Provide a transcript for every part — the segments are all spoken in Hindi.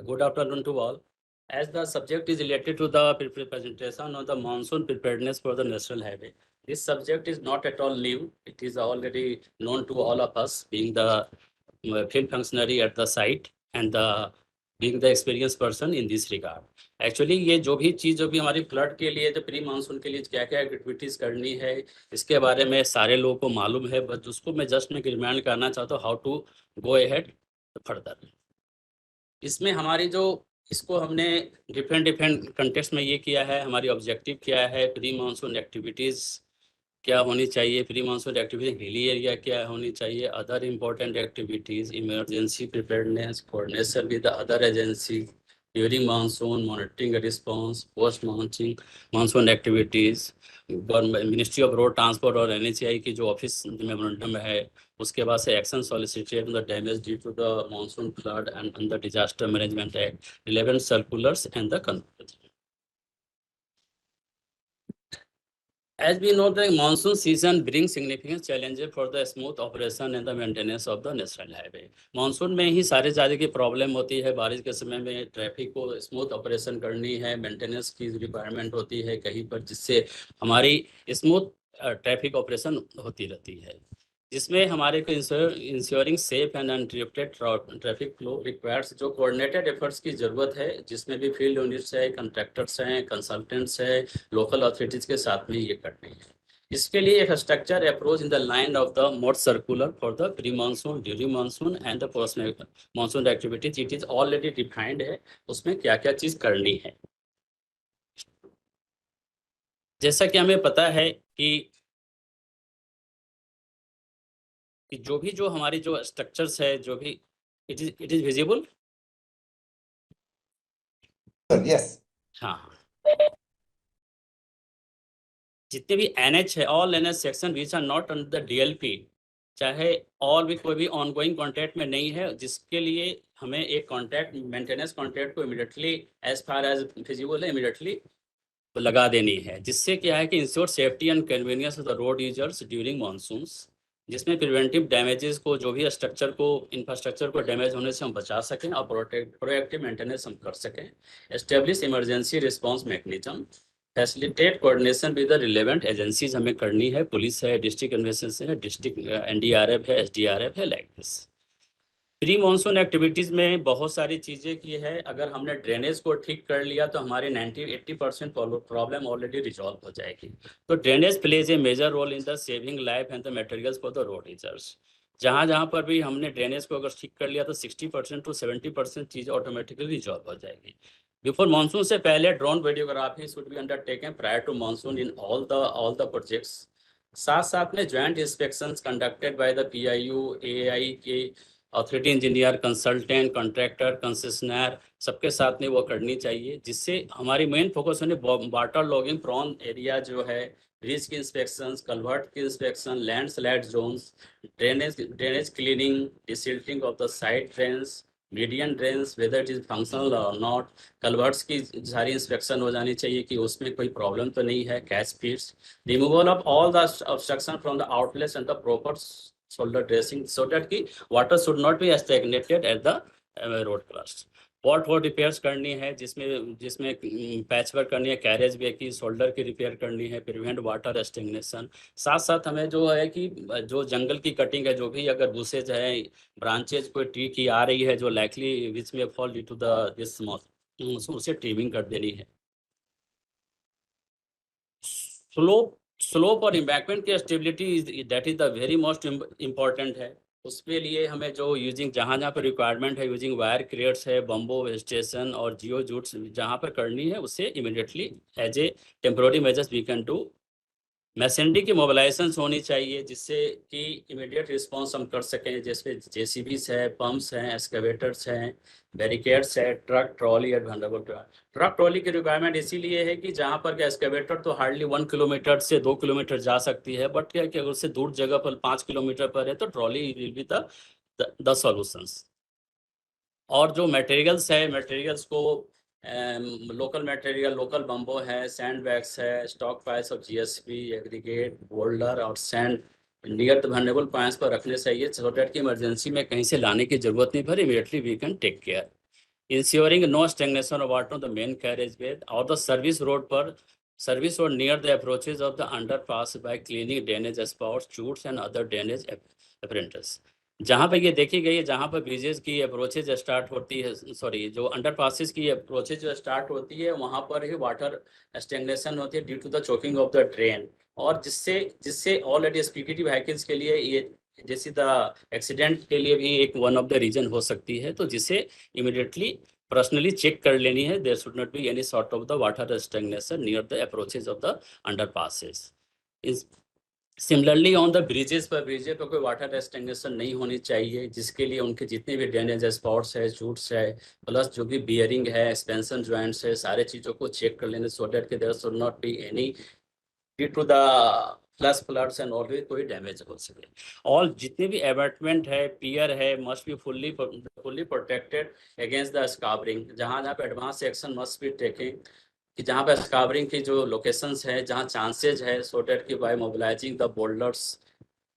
Good afternoon to all. As the subject is related to the presentation on the monsoon preparedness for the national highway, this subject is not at all new. It is already known to all of us, being the field functionary at the site and being the experienced person in this regard. Actually ये जो भी हमारी फ्लड के लिए, जो प्री मानसून के लिए क्या क्या एक्टिविटीज करनी है, इसके बारे में सारे लोगों को मालूम है, बट उसको मैं जस्ट में रिमाइंड करना चाहता हूँ how to go ahead further. इसमें हमारी जो इसको हमने डिफरेंट कंटेक्स्ट में ये किया है, हमारी ऑब्जेक्टिव क्या है, प्री मानसून एक्टिविटीज़ क्या होनी चाहिए, pre monsoon activities hilly area क्या होनी चाहिए, other important activities, emergency preparedness, coordination with other agency during monsoon, monitoring response, post monsoon activities, ministry of road transport और NHAI की जो ऑफिस मेमोरेंडम है, उसके बाद से action solicited the damage due to the monsoon flood and the disaster management act, relevant circulars and the conclusion. As we know, the monsoon season brings significant challenges for the smooth operation and the maintenance of the national highway. Monsoon में ही सारे ज़्यादा की प्रॉब्लम होती है. बारिश के समय में ट्रैफिक को स्मूथ ऑपरेशन करनी है, मेंटेनेंस की रिक्वायरमेंट होती है कहीं पर, जिससे हमारी स्मूथ ट्रैफिक ऑपरेशन होती रहती है, जिसमें हमारे को ensuring safe and undisturbed traffic flow requires जो कोऑर्डिनेटेड एफर्ट्स की ज़रूरत है, जिसमें भी फील्ड यूनिट्स है, कंट्रैक्टर्स हैं, कंसल्टेंट्स है, लोकल अथॉरिटीज़ के साथ में ये करनी है. इसके लिए एक structure approach in the line of the mode circular for the pre monsoon, during monsoon and the post monsoon activities, it is already defined है, उसमें क्या क्या चीज़ करनी है. जैसा कि हमें पता है कि जो हमारी जो स्ट्रक्चर्स है, जो भी इट इज विजिबल. यस. हाँ, जितने भी NH है, all NH section which are not under the DLP, चाहे और भी कोई भी ऑनगोइंग कॉन्ट्रैक्ट में नहीं है, जिसके लिए हमें एक कॉन्ट्रैक्ट, मेंटेनेंस कॉन्ट्रैक्ट को immediately as far as feasible है इमीडिएटली लगा देनी है, जिससे क्या है कि ensure safety and convenience of the road users during monsoons, जिसमें प्रिवेंटिव डैमेजेस को, जो भी स्ट्रक्चर को, इंफ्रास्ट्रक्चर को डैमेज होने से हम बचा सकें और प्रोएक्टिव मेंटेनेंस हम कर सकें. Establish emergency response mechanism, facilitate coordination with the relevant agencies हमें करनी है, पुलिस है, डिस्ट्रिक्ट इन्वेस्टिगेशन है, डिस्ट्रिक्ट NDRF है, SDRF है, like this. Pre monsoon activities में बहुत सारी चीज़ें की है. अगर हमने ड्रेनेज को ठीक कर लिया तो हमारे 90-80% प्रॉब्लम ऑलरेडी रिजॉल्व हो जाएगी. तो drainage plays a major role in the saving life and the materials for the road users. जहाँ पर भी हमने ड्रेनेज को अगर ठीक कर लिया तो 60% to 70% चीज़ ऑटोमेटिकली रिजॉल्व हो जाएगी. बिफोर मानसून से पहले drone videography should be undertaken prior to monsoon in all the projects. साथ साथ में joint inspections conducted by the PIU, AAI के authority, engineer, consultant, contractor, concessionaire, सबके साथ में वो करनी चाहिए, जिससे हमारी मेन फोकस होने वाटर लॉगिंग प्रॉन एरिया जो है, ब्रिज की इंस्पेक्शंस, कल्वर्ट की inspection, landslide zones, drainage cleaning, desilting of the side drains, median drains, whether it is functional और नॉट, कल्वर्ट्स की सारी इंस्पेक्शन हो जानी चाहिए कि उसमें कोई प्रॉब्लम तो नहीं है, catch fits, removal of all the obstruction from the outlets and the proper shoulder dressing so that कि water should not be stagnated at the road cross. Pot what repairs करनी है, जिसमें पैच वर्क करनी है, कैरेज वे की, शोल्डर की रिपेयर करनी है, प्रिवेंट वाटर स्टेगनेशन. साथ साथ हमें जो है कि जो जंगल की कटिंग है, जो भी अगर बुशेज है, ब्रांचेज कोई ट्री की आ रही है जो लाइकली विच में fall due to the this उसे ट्रिमिंग कर देनी है. स्लोप और इम्बैकमेंट की stability that is the very most important है. उसके लिए हमें जो यूजिंग जहाँ पर रिक्वायरमेंट है, यूजिंग वायर क्रिएट्स है, बम्बो वेजिटेशन और जियो जूट्स जहाँ पर करनी है, उससे immediately as a temporary measures we can do. Machinery की मोबिलाइजेशन होनी चाहिए, जिससे कि इमीडिएट रिस्पांस हम कर सकें, जैसे JCBs है, पंप्स हैं, एक्सकेवेटर्स हैं, बैरिकेड्स है, truck trolley and vulnerable truck trolley की रिक्वायरमेंट इसीलिए है कि जहाँ पर एक्सकेवेटर तो हार्डली 1 किलोमीटर से 2 किलोमीटर जा सकती है, बट क्या कि अगर उससे दूर जगह पर 5 किलोमीटर पर है तो trolley will be the solutions. और जो मटेरियल्स को लोकल मटेरियल, लोकल बम्बो है, सैंड बैग्स है, stock piles of GSP, aggregate, boulder और sand near the vulnerable points पर रखने चाहिए, सो दैट कि इमरजेंसी में कहीं से लाने की जरूरत नहीं पड़े, immediately we can take care. Insuring no stagnation of water on the main carriage way और the service road near the approaches of the underpass by cleaning drainage spouts, chutes and other drainage apparatus. जहाँ पर ये देखी गई है, जहाँ पर ब्रिजेज की अप्रोचेज स्टार्ट होती है, सॉरी जो अंडरपासेस की अप्रोचेज जो स्टार्ट होती है, वहाँ पर ही वाटर स्टेगनेशन होती है due to the choking of the drain, और जिससे जिससे ऑलरेडी स्पीडीटी व्हीकल्स के लिए ये जैसे द एक्सीडेंट के लिए भी एक वन ऑफ द रीजन हो सकती है। तो जिसे इमिडिएटली पर्सनली चेक कर लेनी है, there should not be any sort of the water stagnation near the approaches of the underpasses. Similarly on the bridges पर कोई वाटर स्टेगनेशन नहीं होनी चाहिए, जिसके लिए उनके जितने भी ड्रेनेज स्पॉट्स है, चूट्स है, प्लस जो भी बियरिंग है, एक्सपेंशन जॉइंट्स है, सारे चीज़ों को चेक कर लेने, सो दैट के there should not be any due to the floods and all कोई डैमेज हो सके। और जितने भी एबैटमेंट है, पियर है, must be fully protected against the scouring. जहाँ जहाँ पे advance action must be taking, कि जहाँ पे स्काबरिंग की जो लोकेशंस है, जहाँ चांसेज है, सो डेट कि by mobilizing the boulders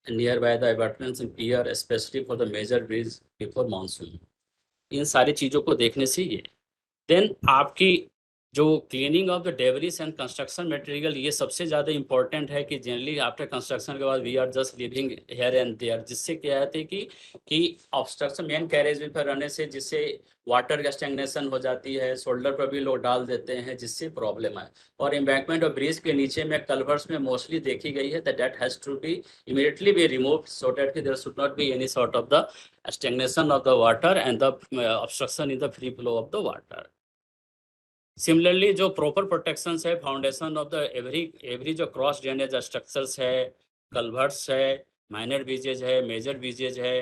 near by the abutments in pier, specially for the major bridge before monsoon. इन सारी चीज़ों को देखने से ये देन आपकी जो cleaning of the debris and construction material, ये सबसे ज़्यादा इंपॉर्टेंट है कि जनरली आफ्टर कंस्ट्रक्शन के बाद we are just living here and there, जिससे क्या है कि ऑब्स्ट्रक्शन मेन कैरेज वे पर रहने से जिससे वाटर का स्टेगनेशन हो जाती है, शोल्डर पर भी लोग डाल देते हैं, जिससे प्रॉब्लम है। और एम्बैंकमेंट और ब्रिज के नीचे में कल्वर्ट्स में मोस्टली देखी गई है that has to be immediately be removed, so that कि there should not be any sort of the stagnation of the water and the obstruction in the free flow of the water. Similarly, जो प्रॉपर प्रोटेक्शन है, फाउंडेशन ऑफ द एवरी जो क्रॉस ड्रेनेज स्ट्रक्चर्स है, कल्वर्ट्स है, माइनर ब्रिजेज है, मेजर ब्रिजेज है,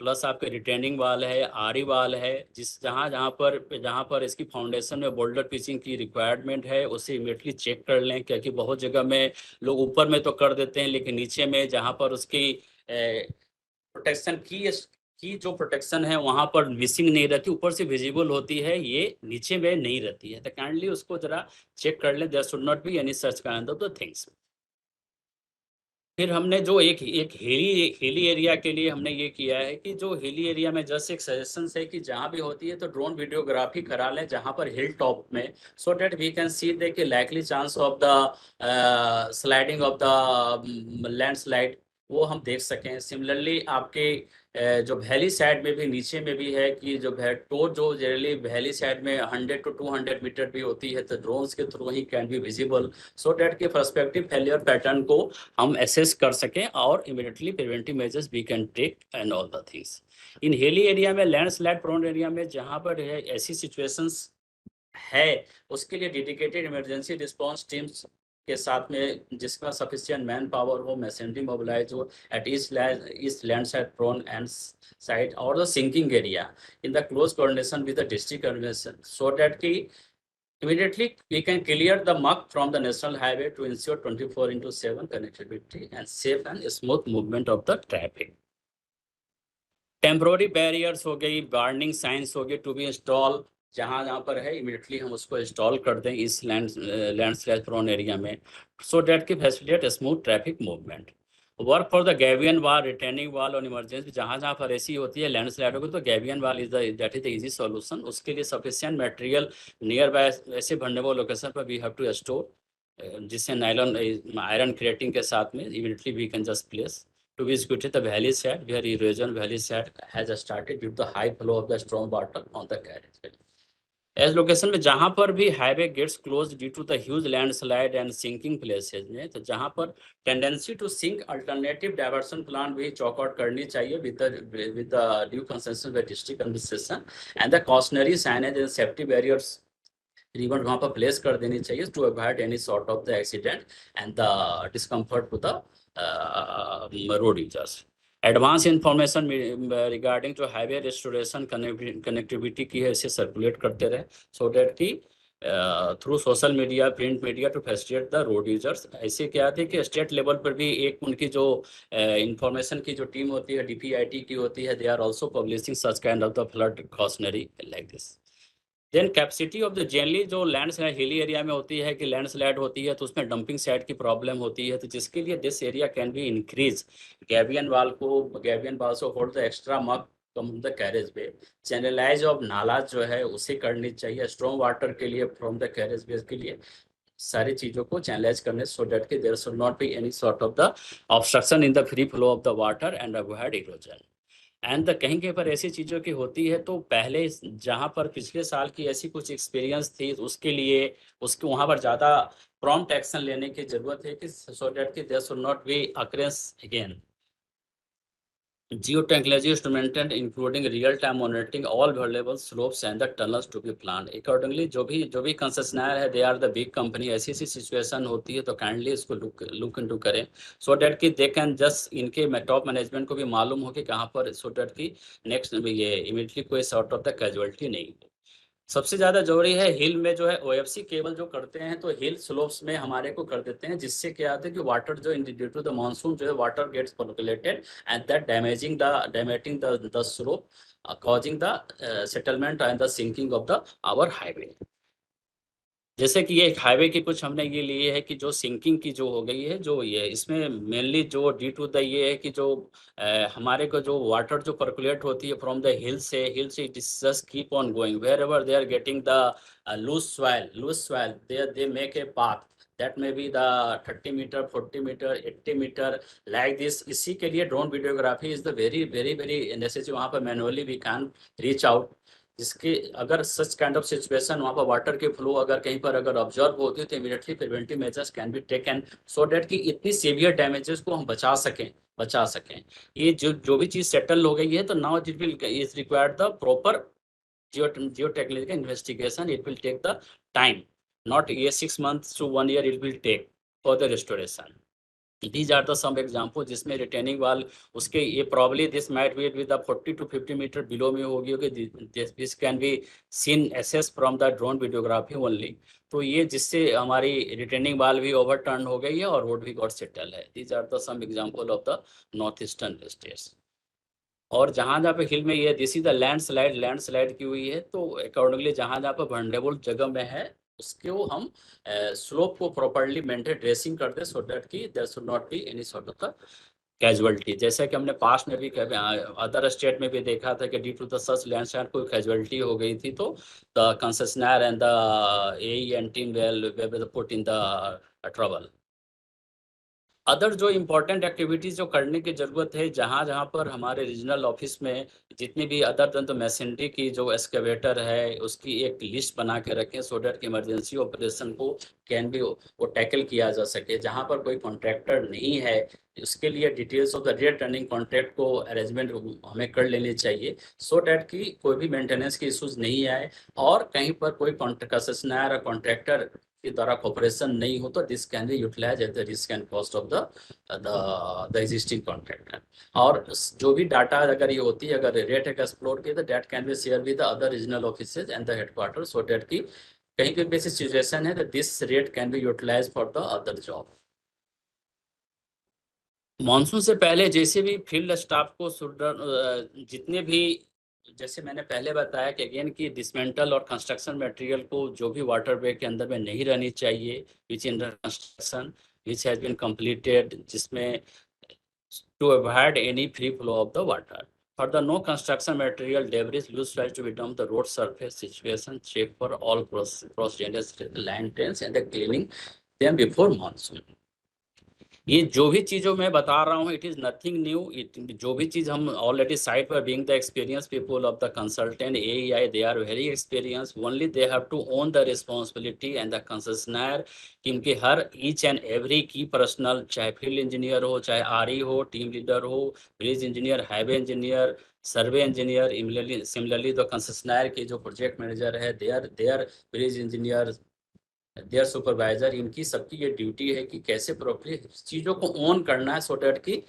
प्लस आपके रिटेनिंग वाल है, आरी वाल है, जहाँ पर इसकी फाउंडेशन में बोल्डर पिचिंग की रिक्वायरमेंट है, उसे इमीडिएटली चेक कर लें, क्योंकि बहुत जगह में लोग ऊपर में तो कर देते हैं, लेकिन नीचे में जहाँ पर उसकी प्रोटेक्शन की जो प्रोटेक्शन है वहाँ पर मिसिंग नहीं रहती, ऊपर से विजिबल होती है, ये नीचे में नहीं रहती है, तो काइंडली उसको जरा चेक कर लें, there should not be any such kind of the things. फिर हमने जो एक हिली एरिया के लिए हमने ये किया है कि जो हिली एरिया में जस्ट एक सजेशन है कि जहाँ भी होती है तो ड्रोन वीडियोग्राफी करा लें जहाँ पर हिल टॉप में, सो डेट वी कैन सी दे कि likely chance of the sliding of the landslide वो हम देख सकें। सिमिलरली आपके जो वैली साइड में भी, नीचे में भी है कि जो जनरली वैली साइड में 100 to 200 मीटर भी होती है, तो ड्रोन्स के थ्रू ही can be visible, so that के पर्सपेक्टिव फेलियर पैटर्न को हम एसेस कर सकें और immediately preventive measures we can take and all the things. In hilly area में, लैंडस्लाइड प्रोन एरिया में जहाँ पर है ऐसी सिचुएशंस है, उसके लिए डेडिकेटेड इमरजेंसी रिस्पांस टीम्स के साथ में जिसका सफिशिएंट मैन पावर हो, मैसेंटरी मोबिलाइज हो at east landslide prone and site और the sinking area in the close coordination with the district administration, so that कि immediately we can clear the muck from the national highway to ensure 24/7 connectivity and safe and smooth movement of the traffic. Temporary barriers हो गई, वार्निंग साइंस हो गए टू बी इंस्टॉल, जहाँ जहाँ पर है इमीडिएटली हम उसको इंस्टॉल कर दें इस लैंडस्लाइड प्रोन एरिया में, सो डेट की facilitate smooth traffic movement. Work for the gabion वाल, रिटेनिंग वाल और इमरजेंसी, जहाँ जहाँ पर ऐसी होती है लैंडस्लाइड होगी तो गैबियन वाल इज द इजी सॉल्यूशन। उसके लिए सफिशिएंट मटेरियल नियर बाय ऐसे vulnerable लोकेशन पर वी हैव टू स्टोर, जिससे नायलॉन आयरन क्रेटिंग के साथ में immediately we can just place to be executed the valley side where erosion valley side has started due to the high flow of the storm water on the carriage. As location में जहाँ पर भी highway gets closed due to the huge landslide and sinking places में, तो जहाँ पर tendency to sink alternative diversion plan भी chalk out करनी चाहिए with the due consensus by district administration and the cautionary signage and safety barriers river वहाँ पर प्लेस कर देनी चाहिए to avoid any sort of the accident and the discomfort to the road users. Advance information regarding जो हाईवे रेस्टोरेशन कनेक्टिविटी की है इसे सर्कुलेट करते रहे, सो डेट की through social media, print media to facilitate the road users. ऐसे क्या थे कि स्टेट लेवल पर भी एक उनकी जो इंफॉर्मेशन की जो टीम होती है, DPIT की होती है, they are also publishing such kind of the flood cautionary like this. Then capacity of the generally जो लैंडस्लाइड हिली एरिया में होती है कि लैंडस्लाइड होती है तो उसमें डंपिंग साइड की प्रॉब्लम होती है, तो जिसके लिए this area can be increase gabion wall से hold the extra muck come the carriage way, channelise of nala जो है उसे करनी चाहिए स्ट्रॉन्ग वाटर के लिए फ्रॉम द कैरेज वे के लिए, सारी चीजों को चैनलाइज करने सो दैट कि there should not be any sort of the obstruction in the free flow of the water and avoid erosion. And the कहीं कहीं पर ऐसी चीज़ों की होती है तो पहले जहाँ पर पिछले साल की ऐसी कुछ एक्सपीरियंस थी उसके लिए उसके वहाँ पर ज़्यादा प्रॉम्प्ट एक्शन लेने की ज़रूरत है कि सो दैट कि there should not be occurrence again. Geotechnology is to maintain including real-time monitoring all available slopes and the tunnels to be planned. Accordingly, जो भी कंसेशनर है, they are the big company, ऐसी सिचुएशन होती है तो काइंडली इसको लुक इनटू करें सो डैट कि दे कैन जस्ट इनके टॉप मैनेजमेंट को भी मालूम हो कि कहाँ पर सो डैट कि नेक्स्ट ये इमीडिएटली कोई सॉर्ट ऑफ द कैजुअलिटी नहीं हो। सबसे ज़्यादा ज़रूरी है हिल में जो है ओएफसी केबल जो करते हैं तो हिल स्लोप्स में हमारे को कर देते हैं, जिससे क्या होता है कि वाटर जो ड्यू टू द मानसून जो है water gets percolated and that damaging the slope causing the settlement and the sinking of the our highway. जैसे कि ये हाईवे की कुछ हमने ये लिए है कि जो सिंकिंग की जो हो गई है जो ये इसमें मेनली जो ड्यू टू द ये है कि जो हमारे को जो वाटर जो पर्कुलेट होती है फ्रॉम द हिल से it is just keep on going wherever they are getting the loose soil they make a path that may be the 30 metre 40 metre 80 metre like this. इसी के लिए drone videography is the very very very necessary. वहाँ पर manually we can reach out, जिसके अगर सच काइंड ऑफ सिचुएशन वहाँ पर वाटर के फ्लो अगर कहीं पर अगर ऑब्जर्व होती है तो immediately preventive measures can be taken so that कि इतनी सीवियर डैमेजेस को हम बचा सकें। ये जो भी चीज़ सेटल हो गई है तो now it will is required the proper geotechnical investigation. It will take the time, not a 6 months to 1 year it will take for the restoration. These are the some example जिसमें रिटेनिंग वाल उसके ये probably this might be with 40 to 50 metre below में होगी this can be seen assess from the drone videography only. तो ये जिससे हमारी रिटेनिंग वाल भी ओवरटर्न हो गई है और रोड भी गॉट सेटल है। These are the some example of the north eastern states. और जहाँ जहाँ पे हिल में ये दिस इज द लैंडस्लाइड की हुई है तो अकॉर्डिंगली जहाँ जहाँ पे वनरेबल जगह में है उसको हम स्लोप को प्रॉपर्ली मेंटेन ड्रेसिंग कर दे सो दैट कि there should not be any sort of the casualty. जैसे कि हमने पास्ट में भी अदर स्टेट में भी देखा था कि due to the such landslide कोई कैजुअलिटी हो गई थी तो the concessionaire and the AE and team well put in the trouble. Other जो इम्पोर्टेंट एक्टिविटीज़ जो करने की ज़रूरत है जहाँ जहाँ पर हमारे रीजनल ऑफिस में जितनी भी अदर देन तो मैसेंट्री की जो एक्सकेवेटर है उसकी एक लिस्ट बना के रखें सो डैट कि इमरजेंसी ऑपरेशन को कैन भी वो टैकल किया जा सके। जहाँ पर कोई कॉन्ट्रैक्टर नहीं है उसके लिए details of the returning contract को अरेंजमेंट हमें कर लेनी चाहिए सो डैट कि कोई भी मेंटेनेंस की इशूज़ नहीं आए और कहीं पर कोई कंसेशनर कॉन्ट्रैक्टर के द्वारा कॉपरेशन नहीं हो तो this can be utilise at the risk and cost of the existing contractor. और जो भी डाटा अगर ये होती है अगर रेट है एक्सप्लोर की तो that can be share with the other regional offices and the headquarter so that की कहीं पे बेसिस सिचुएशन है तो this rate can be utilise for the other job. Monsoon से पहले जैसे भी फील्ड स्टाफ को जितने भी जैसे मैंने पहले बताया कि अगेन की डिसमेंटल और कंस्ट्रक्शन मटेरियल को जो भी वाटर वे के अंदर में नहीं रहनी चाहिए which in construction which has been completed जिसमें to avoid any free flow of the water. Further, no construction material debris loose tries to be dumped the road surface situation. Check for all cross drainage line drains and the cleaning them before monsoon. ये जो भी चीज़ों मैं बता रहा हूँ it is nothing new. It जो भी चीज़ हम ऑलरेडी साइट पर being the experience people of the consultant AEI they are very experience only they have to own the responsibility and the concessionaire क्योंकि हर ईच एंड एवरी की पर्सनल चाहे फील्ड इंजीनियर हो चाहे आरई हो टीम लीडर हो bridge engineer highway engineer survey engineer similarly the concessionaire के जो प्रोजेक्ट मैनेजर है they are bridge engineer their supervisor इनकी सबकी ये ड्यूटी है कि कैसे प्रॉपर्ली चीज़ों को ऑन करना है सो डैट कि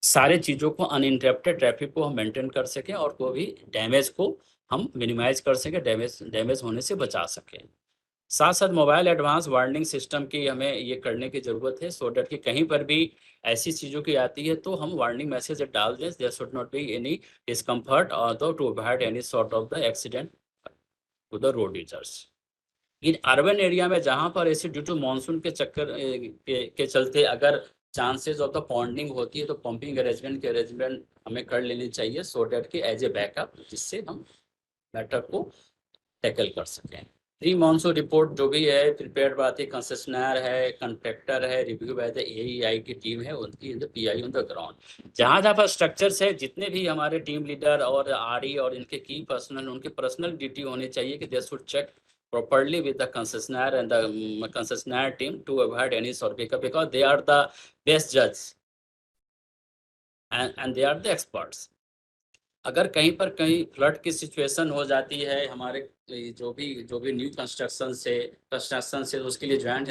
सारे चीज़ों को अनइंटरप्टेड ट्रैफिक को हम मेंटेन कर सकें और कोई भी डैमेज को हम मिनिमाइज कर सकें डैमेज होने से बचा सकें। साथ साथ मोबाइल एडवांस वार्निंग सिस्टम की हमें ये करने की ज़रूरत है सो डैट कि कहीं पर भी ऐसी चीज़ों की आती है तो हम वार्निंग मैसेज डाल दें there should not be any discomfort और to avoid any sort of the accident to the road users. In urban area में जहाँ पर ऐसे ड्यू टू मानसून के चक्कर के चलते अगर चांसेस ऑफ द पॉन्डिंग होती है तो पंपिंग अरेंजमेंट की अरेंजमेंट हमें कर लेनी चाहिए सो डैट कि एज ए बैकअप, जिससे हम मैटर को टैकल कर सकें। प्री मॉनसून रिपोर्ट जो भी है प्रिपेयर बात है, कंसेशनर है, कॉन्ट्रैक्टर है, रिव्यू बाय द एईआई की टीम है, उनकी पीआई ऑन द ग्राउंड। जहाँ जहाँ पर स्ट्रक्चर्स है, जितने भी हमारे टीम लीडर और आरई और इनके की पर्सनल, उनकी पर्सनल ड्यूटी होनी चाहिए कि they should check properly with the concessionaire and the concessionaire team to avoid any sort of, because they are the best judge and they are the experts। अगर कहीं पर कहीं फ्लड की सिचुएशन हो जाती है हमारे जो भी न्यू कंस्ट्रक्शन से उसके लिए ज्वाइंट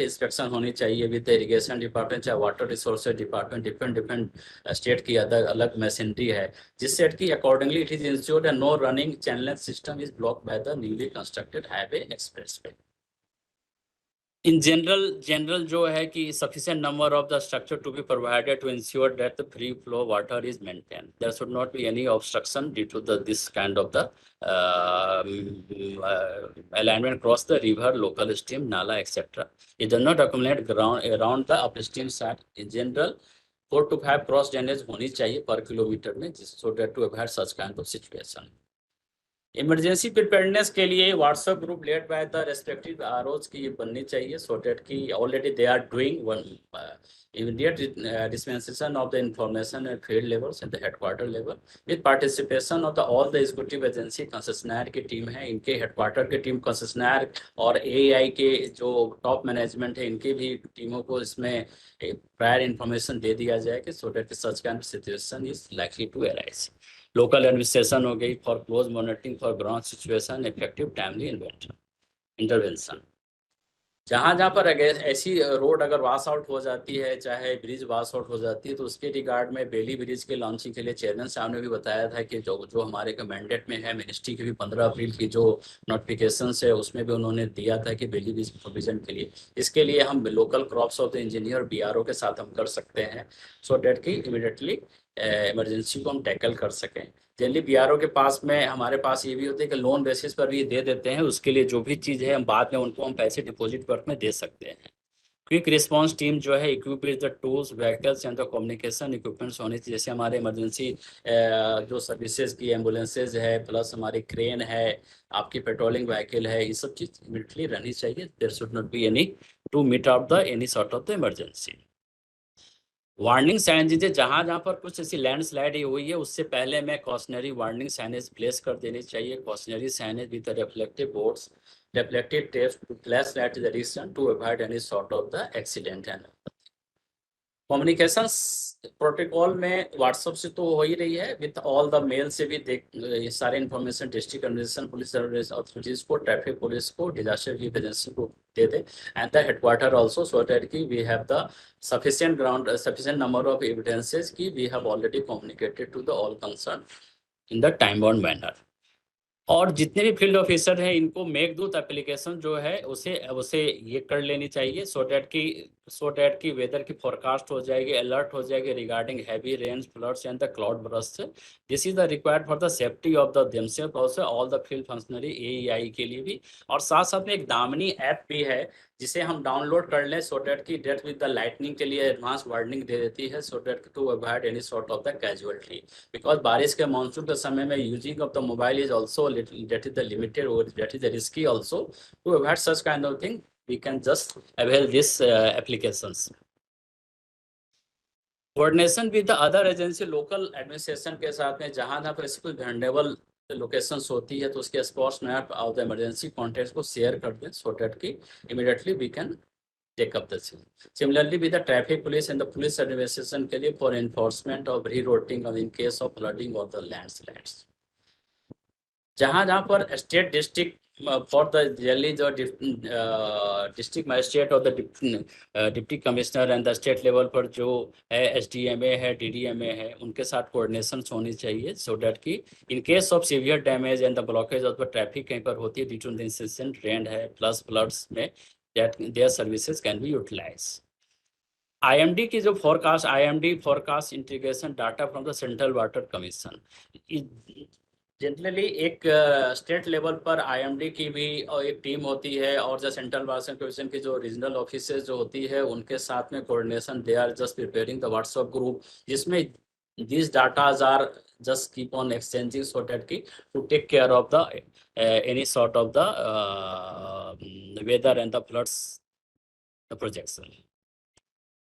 इंस्पेक्शन होनी चाहिए विद इरिगेशन डिपार्टमेंट या water resources department. Different state की अलग अलग मशीनरी है, जिससे कि accordingly it is ensured and no running channel system is blocked by the newly constructed highway expressway. In general जो है कि sufficient number of the structure to be provided to ensure that the free flow water is maintained. There should not be any obstruction due to this kind of the alignment across the river, local stream, nala, etc. It does not accumulate around the upstream side. In general, 4 to 5 cross drainage होनी चाहिए per kilometer में, so that to avoid such kind of situation. Emergency preparedness के लिए WhatsApp group led by the respective ROs की बननी चाहिए, सो डेट की already they are doing one immediate dispensation of the information at field levels and the headquarter level with participation of the all the executive agency. Concessionaire की टीम है, इनके हेडक्वार्टर की टीम, कंसेशनर और एआई के जो टॉप मैनेजमेंट है, इनकी भी टीमों को इसमें प्रायर इंफॉर्मेशन दे दिया जाए कि so that such kind of situation is likely to arise. Local administration हो गई for close monitoring for ground situation, effective timely intervention. जहाँ जहाँ पर ऐसी रोड अगर वॉश आउट हो जाती है, चाहे ब्रिज वॉश आउट हो जाती है, तो उसके रिगार्ड में बेली ब्रिज के लॉन्चिंग के लिए चेयरमैन साहब ने भी बताया था कि जो हमारे का मैंडेट में है, मिनिस्ट्री की भी 15 अप्रैल की जो नोटिफिकेशन है उसमें भी उन्होंने दिया था कि बेली ब्रिज प्रोविजन के लिए, इसके लिए हम local crops of the engineer BRO के साथ हम कर सकते हैं, सो डेट की इमीडिएटली इमरजेंसी को हम टैकल कर सकें। जनरली बीआरओ के पास में हमारे पास ये भी होता है कि लोन बेसिस पर भी दे देते हैं, उसके लिए जो भी चीज़ है हम बाद में उनको हम पैसे डिपॉजिट वर्क में दे सकते हैं। क्विक रिस्पांस टीम जो है equip with the tools, vehicles and the communication equipments होने चाहिए, जैसे हमारे इमरजेंसी जो सर्विसेज की एम्बुलेंसेज है, प्लस हमारी क्रेन है, आपकी पेट्रोलिंग व्हीकल है, ये सब चीज़ इमीडिएटली रहनी चाहिए। There should not be any to meet out the any sort of the emergency. Warning signage, जहाँ जहाँ पर कुछ ऐसी लैंडस्लाइड हुई है उससे पहले मैं कॉशनरी वार्निंग साइनेज प्लेस कर देनी चाहिए। Cautionary signage with reflective boards, reflective tapes to flash light direction to avoid any sort of the accident. And communications protocol में व्हाट्सएप से तो हो ही रही है, विद ऑल द मेल से भी ये सारे information district administration police authorities को, ट्रैफिक पुलिस को, डिजास्टर रिलीफ एजेंसी को दे दे, and the headquarter also, so that की we have the sufficient number of evidences कि we have already communicated to the all concerned in the time bound manner। और जितने भी फील्ड ऑफिसर हैं इनको मेघदूत एप्लीकेशन जो है उसे ये कर लेनी चाहिए, सो डैट की वेदर की फोरकास्ट हो जाएगी, अलर्ट हो जाएगी regarding heavy rains, floods and the cloud burst. This is the required for the safety of the themselves also, all the field functionary AEI के लिए भी। और साथ साथ में एक दामिनी ऐप भी है जिसे हम डाउनलोड कर लें, सो डैट की डेट विद द लाइटनिंग के लिए एडवांस वार्निंग दे देती है, so that to avoid any sort of the casualty. Because बारिश के मानसून के समय में using of the mobile is also that is the limited or that is the risky also। to avoid such kind of thing we can just avail this applications। coordination with the other agency, local administration के साथ में जहाँ जहाँ पर इसको vulnerable लोकेशंस होती है तो उसके spots map of the emergency contacts को शेयर कर दें, सो दैट की immediately we can take up the scene। Similarly with the traffic police and the police administration के लिए for enforcement of rerouting of in case of flooding or the landslides। जहाँ जहाँ पर state district for the Delhi जो डिस्ट्रिक्ट मजिस्ट्रेट और the deputy commissioner and the state level पर जो है एसडीएमए है, डीडीएमए है, उनके साथ कोऑर्डिनेशन होनी चाहिए, सो डैट की in case of severe damage and the blockage of the traffic कहीं पर होती है due to the incident rain है प्लस फ्लड्स में, that their services can be utilise. IMD की जो IMD forecast integration data from the central water commission, generally एक स्टेट लेवल पर आईएमडी की भी और एक टीम होती है, और जो सेंट्रल वाटर कमीशन की जो रीजनल ऑफिसेज जो होती है उनके साथ में coordination, they are just preparing the WhatsApp group, जिसमें these datas are just keep on exchanging so that ki to take care of the any sort of the weather and the floods the projection.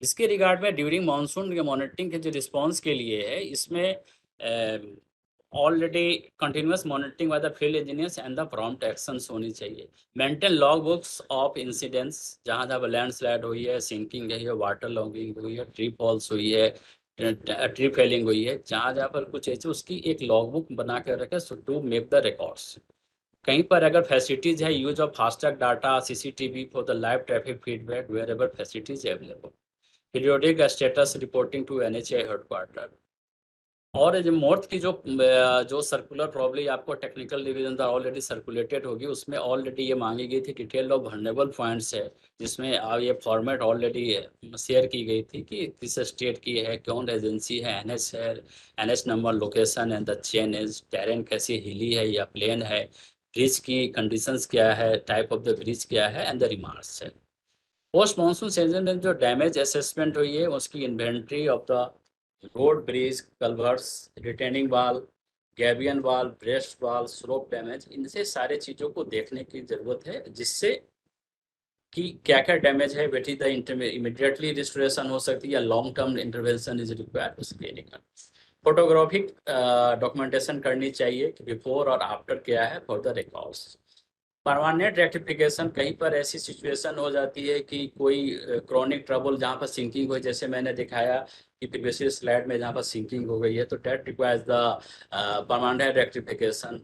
इसके रिगार्ड में ड्यूरिंग मानसून के मॉनिटरिंग के जो रिस्पांस के लिए है, इसमें already continuous monitoring by the field engineers and the prompt actions होनी चाहिए. Maintain log books of incidents, जहाँ जहाँ लैंडस्लाइड हुई है, सिंकिंग है, वाटर लॉगिंग हुई है, ट्री फॉल्स हुई है, ट्री फेलिंग हुई है, जहाँ जहाँ पर कुछ ऐसे उसकी एक लॉग बुक बना कर रखे टू मेक द रिकॉर्ड्स. कहीं पर अगर फैसिलिटीज है, use of FASTag data, CCTV for the live traffic feedback wherever facilities available. Periodic status reporting to NHA headquarter. और जो मोर्थ की जो सर्कुलर प्रॉब्ली आपको टेक्निकल डिवीजन द्वारा ऑलरेडी सर्कुलेटेड होगी, उसमें ऑलरेडी ये मांगी गई थी डिटेल ऑफ वल्नरेबल पॉइंट्स है, जिसमें ये फॉर्मेट ऑलरेडी शेयर की गई थी कि किस स्टेट की है, कौन एजेंसी है, एनएच है, NH number, location and the chain is, terrain कैसी हिली है या प्लेन है, ब्रिज की कंडीशंस क्या है, टाइप ऑफ द ब्रिज क्या है, एंड द रिमार्क्स है. पोस्ट मानसून सीजन में जो डैमेज असेसमेंट हुई है उसकी inventory of the road, bridge, culverts, retaining wall, gabion wall, breast wall, slope damage, इनसे सारे चीज़ों को देखने की ज़रूरत है, जिससे कि क्या क्या डैमेज है, बेटी द इमीडिएटली रिस्टोरेशन हो सकती है या long term intervention is required उसके लिए. फोटोग्राफिक डॉक्यूमेंटेशन करनी चाहिए कि बिफोर और आफ्टर क्या है for the records. Permanent rectification, कहीं पर ऐसी सिचुएशन हो जाती है कि कोई क्रॉनिक ट्रबल जहाँ पर सिंकिंग हो, जैसे मैंने दिखाया कि प्रीवियस स्लाइड में जहाँ पर सिंकिंग हो गई है, तो that requires the permanent rectification.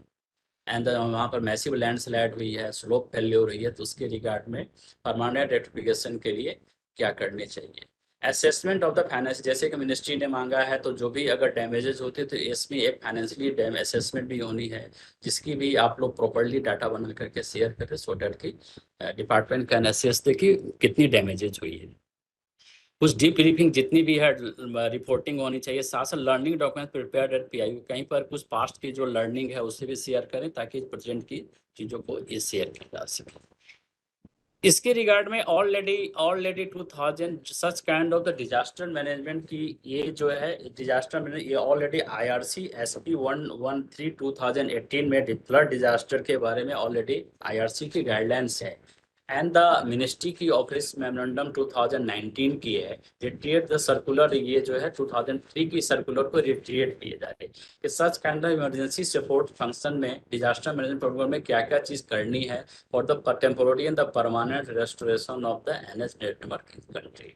एंड वहाँ पर मैसिव लैंडस्लाइड हुई है, स्लोप फेल्योर हुई है, तो उसके रिगार्ड में परमानेंट रेक्टिफिकेशन के लिए क्या करने चाहिए. असेसमेंट ऑफ द फाइनेंस, जैसे कि मिनिस्ट्री ने मांगा है, तो जो भी अगर डैमेजेस होते तो इसमें एक फाइनेंशियली डैम असेसमेंट भी होनी है, जिसकी भी आप लोग प्रॉपर्ली डाटा बना करके शेयर करें सो डेट की डिपार्टमेंट कैन असेस दे कि कितनी डैमेजेज हुई है. कुछ डीप ब्रीफिंग जितनी भी है रिपोर्टिंग होनी चाहिए. साथ साथ learning document prepared at PIU, कहीं पर कुछ पास्ट की जो लर्निंग है उससे भी शेयर करें ताकि प्रेजेंट की चीज़ों को ये शेयर किया जा सके. इसके रिगार्ड में already 2000 such kind of the disaster management की ये जो है डिजास्टर मैनेजमेंट, ये ऑलरेडी IRC SP 113 2018 में फ्लड डिजास्टर के बारे में ऑलरेडी IRC की गाइडलाइंस है. एंड द मिनिस्ट्री की ऑफिस मेमोरेंडम 2019 की है. रिट्रीट द सर्कुलर, ये जो है 2003 की सर्कुलर को रिट्रीट किए जा रहे कि सच kind of emergency support function में डिजास्टर मैनेजमेंट प्रोग्राम में क्या क्या चीज़ करनी है for the temporary and the permanent restoration of the NH network in country.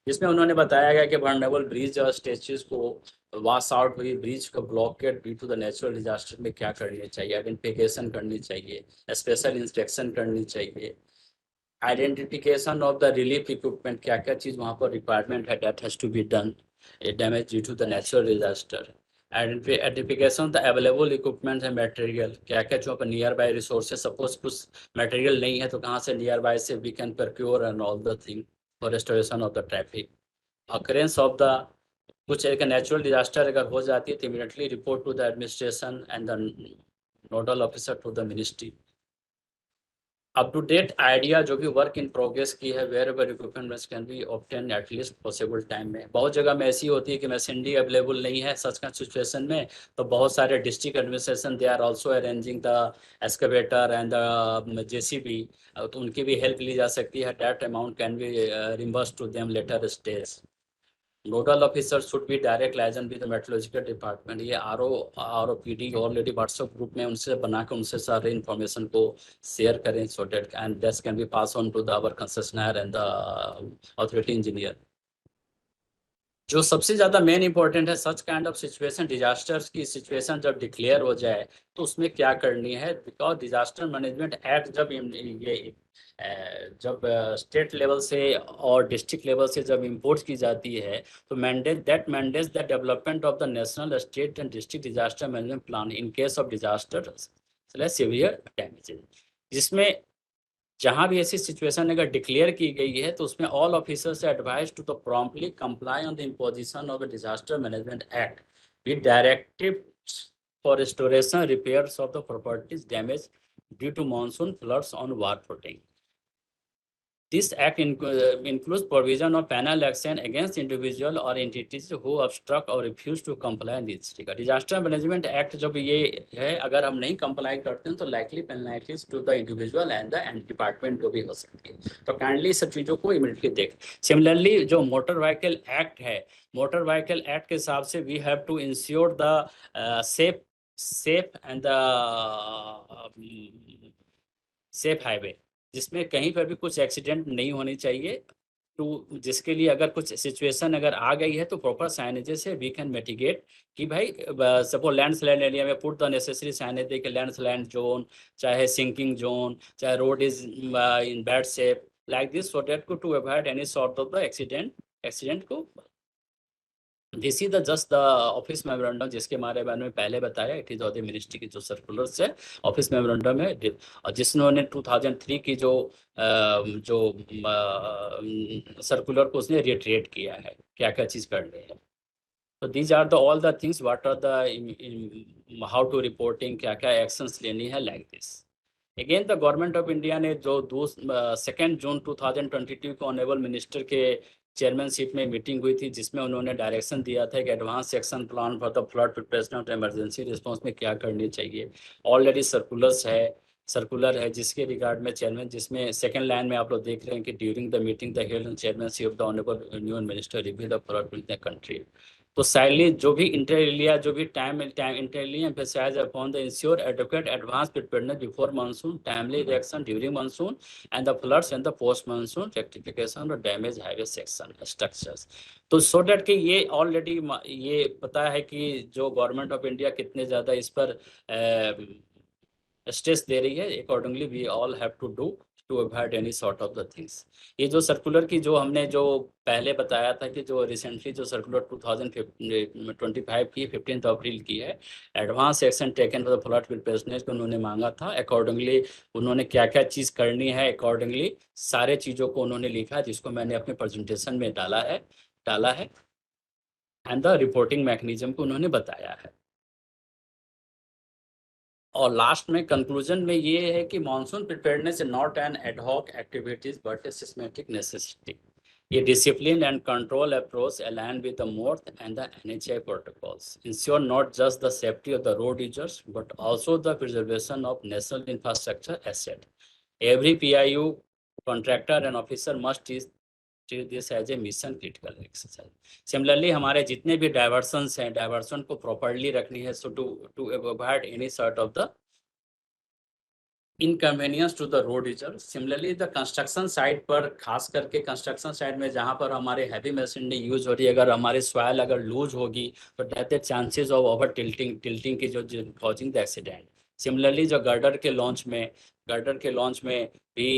जिसमें उन्होंने बताया गया कि वल्नरेबल ब्रिज और स्टेचेस को वॉश आउट हुई, ब्रिज का blockage due to the natural disaster में क्या करनी चाहिए, आइडेंटिफिकेशन करनी चाहिए, स्पेशल इंस्ट्रक्शन करनी चाहिए, identification of the relief equipment, क्या क्या चीज़ वहाँ पर रिक्वायरमेंट है, that has to be done, damage due to the natural disaster. Identification of the available equipment है, मटेरियल, क्या क्या जो पर नियर बाय रिसोर्सेज, सपोज कुछ मटेरियल नहीं है तो कहाँ से नियर बाय से we can procure and all the thing for restoration of the traffic. Occurrence of the कुछ एक नेचुरल डिजास्टर अगर हो जाती है तो immediately report to the administration and the nodal officer to the ministry. Up to date idea जो भी वर्क इन प्रोग्रेस की है, wherever equipment can be obtain at least possible time में. बहुत जगह में ऐसी होती है कि मशीनरी अवेलेबल नहीं है सच का सिचुएशन में, तो बहुत सारे district administration they are also arranging the excavator and the JCB, तो उनकी भी हेल्प ली जा सकती है. That amount can be reimburse to them later stage. Nodal officer should be direct liaison with the meteorological department. ये ROPD ऑलरेडी व्हाट्सएप ग्रुप में उनसे बनाकर उनसे सारे इन्फॉर्मेशन को शेयर करें so that and this can be pass on to the our concessionaire and the authority engineer. जो सबसे ज़्यादा मेन इंपॉर्टेंट है, सच काइंड ऑफ सिचुएशन, डिजास्टर्स की सिचुएशन जब डिक्लेयर हो जाए तो उसमें क्या करनी है. बिकॉज डिजास्टर मैनेजमेंट एक्ट जब स्टेट लेवल से और डिस्ट्रिक्ट लेवल से जब इम्पोर्ट की जाती है तो mandates the development of the national, state and district disaster management plan in case of disaster severe damages. जिसमें जहाँ भी ऐसी सिचुएशन अगर डिक्लेयर की गई है तो उसमें all officers advise to the promptly comply on the imposition of the disaster management act with directive for restoration repairs of the properties damaged due to monsoon floods on war footing. This act includes provision of penal action against individual or entities who obstruct or refuse to comply in this regard. Disaster management act जब ये है, अगर हम नहीं कंप्लाई करते हैं तो likely penalties to the individual and the department को भी हो सकती है. तो काइंडली सब चीज़ों को इमीडिएटली देख. सिमिलरली जो मोटर व्हीकल एक्ट है, मोटर व्हीकल एक्ट के हिसाब से we have to ensure the safe and the safe highway, जिसमें कहीं पर भी कुछ एक्सीडेंट नहीं होनी चाहिए. तो जिसके लिए अगर कुछ सिचुएशन अगर आ गई है तो प्रॉपर साइनेजेस से वी कैन मिटिगेट कि भाई सपोज लैंडस्लाइड एरिया में पुट द नेसेसरी साइनेज दे के लैंडस्लाइड जोन, चाहे सिंकिंग जोन, चाहे road is in bad shape like this, so that to avoid any sort of the accident को. This is the just the office memorandum जिसके बारे में पहले बताया. It is of the ministry की जो सर्कुलर्स है ऑफिस मेमोरेंडम है, और जिसने 2003 की जो सर्कुलर को उसने रिट्रेट किया है क्या क्या चीज़ करनी है. तो these are the all the things what are the how to reporting, क्या क्या एक्शंस लेनी है like this. Again the government of India ने जो 2 जून 2022 को ऑनरेबल मिनिस्टर के चेयरमैनशिप में मीटिंग हुई थी, जिसमें उन्होंने डायरेक्शन दिया था कि advance action plan for the flood preparation और इमरजेंसी रिस्पांस में क्या करनी चाहिए. ऑलरेडी सर्कुलर है जिसके रिगार्ड में चेयरमैन, जिसमें सेकंड लाइन में आप लोग देख रहे हैं कि during the meeting the health and chairmanship of the honourable union minister review the flood in the country. तो साइडली जो भी इंटरलिया जो भी time inter alia emphasise upon the ensure advocate advance preparedness before monsoon, timely reaction during monsoon and the floods and the post monsoon rectification और डैमेज हाईवे सेक्शन स्ट्रक्चर्स. तो सो डैट कि ये ऑलरेडी ये पता है कि जो गवर्नमेंट ऑफ इंडिया कितने ज़्यादा इस पर स्ट्रेस दे रही है. Accordingly we all have to do to avoid any sort of the things. ये जो सर्कुलर की जो हमने जो पहले बताया था कि जो रिसेंटली जो सर्कुलर 2025 की 15 अप्रैल की है, advance action taken for the flood preparedness को उन्होंने मांगा था. अकॉर्डिंगली उन्होंने क्या क्या चीज़ करनी है, अकॉर्डिंगली सारे चीज़ों को उन्होंने लिखा, जिसको मैंने अपने प्रेजेंटेशन में डाला है एंड द रिपोर्टिंग मैकेनिज्म को उन्होंने बताया है. और लास्ट में कंक्लूजन में ये है कि monsoon preparedness is not an ad hoc activities but a systematic necessity. ये discipline and control approach align with the MoRTH and the NHAI protocols ensure not just the safety of the road users but also the preservation of national infrastructure asset. Every PIU contractor and officer must treat this as a mission critical exercise. Similarly, हमारे जितने भी डाइवर्सन्स हैं, डाइवर्सन को प्रॉपर्ली रखनी है, so to avoid any sort of the inconvenience to the road user. Similarly the construction site पर, खास करके कंस्ट्रक्शन साइट में जहाँ पर हमारे हैवी मशीनरी यूज हो रही है, अगर हमारे सॉइल अगर लूज होगी तो that the chances of over tilting की जो कॉजिंग द एक्सीडेंट. सिमिलरली जो गर्डर के लॉन्च में भी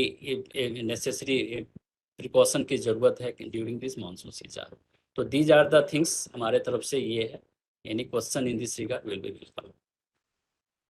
नेसेसरी प्रिकॉशन की ज़रूरत है ड्यूरिंग दिस मानसून सीजन. तो दीज आर द थिंग्स हमारे तरफ से ये है. Any question in this regard will be welcome.